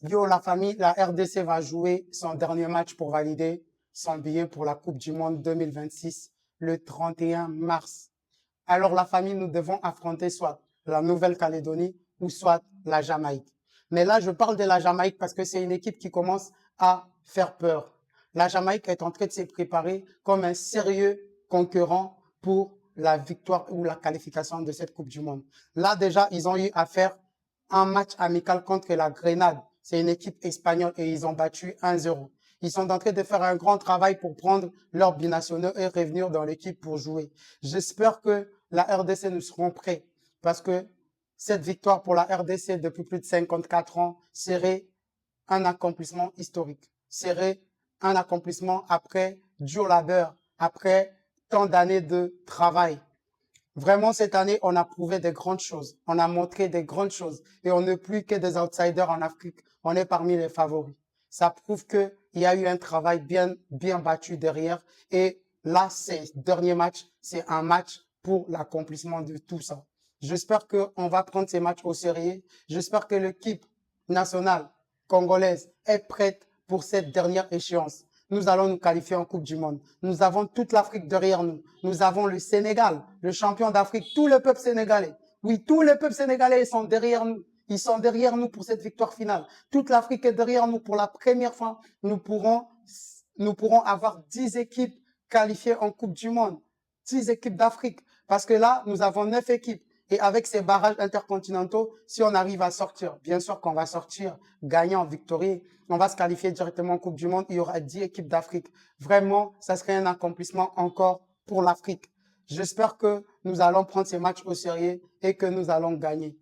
Yo, la famille, la RDC va jouer son dernier match pour valider son billet pour la Coupe du Monde 2026 le 31 mars. Alors, la famille, nous devons affronter soit la Nouvelle-Calédonie ou soit la Jamaïque. Mais là, je parle de la Jamaïque parce que c'est une équipe qui commence à faire peur. La Jamaïque est en train de se préparer comme un sérieux concurrent pour la victoire ou la qualification de cette Coupe du Monde. Là, déjà, ils ont eu à faire un match amical contre la Grenade. C'est une équipe espagnole et ils ont battu 1-0. Ils sont en train de faire un grand travail pour prendre leurs binationaux et revenir dans l'équipe pour jouer. J'espère que la RDC nous seront prêts parce que cette victoire pour la RDC depuis plus de 54 ans serait un accomplissement historique, serait un accomplissement après dur labeur, après tant d'années de travail. Vraiment, cette année, on a prouvé des grandes choses. On a montré des grandes choses. Et on n'est plus que des outsiders en Afrique. On est parmi les favoris. Ça prouve qu'il y a eu un travail bien battu derrière. Et là, ces derniers matchs, c'est un match pour l'accomplissement de tout ça. J'espère qu'on va prendre ces matchs au sérieux. J'espère que l'équipe nationale congolaise est prête pour cette dernière échéance. Nous allons nous qualifier en Coupe du Monde. Nous avons toute l'Afrique derrière nous. Nous avons le Sénégal, le champion d'Afrique, tout le peuple sénégalais. Oui, tout le peuple sénégalais, ils sont derrière nous. Ils sont derrière nous pour cette victoire finale. Toute l'Afrique est derrière nous pour la première fois. Nous pourrons avoir 10 équipes qualifiées en Coupe du Monde. 10 équipes d'Afrique. Parce que là, nous avons 9 équipes. Et avec ces barrages intercontinentaux, si on arrive à sortir, bien sûr qu'on va sortir gagnant, victorieux, on va se qualifier directement en Coupe du Monde. Il y aura 10 équipes d'Afrique. Vraiment, ça serait un accomplissement encore pour l'Afrique. J'espère que nous allons prendre ces matchs au sérieux et que nous allons gagner.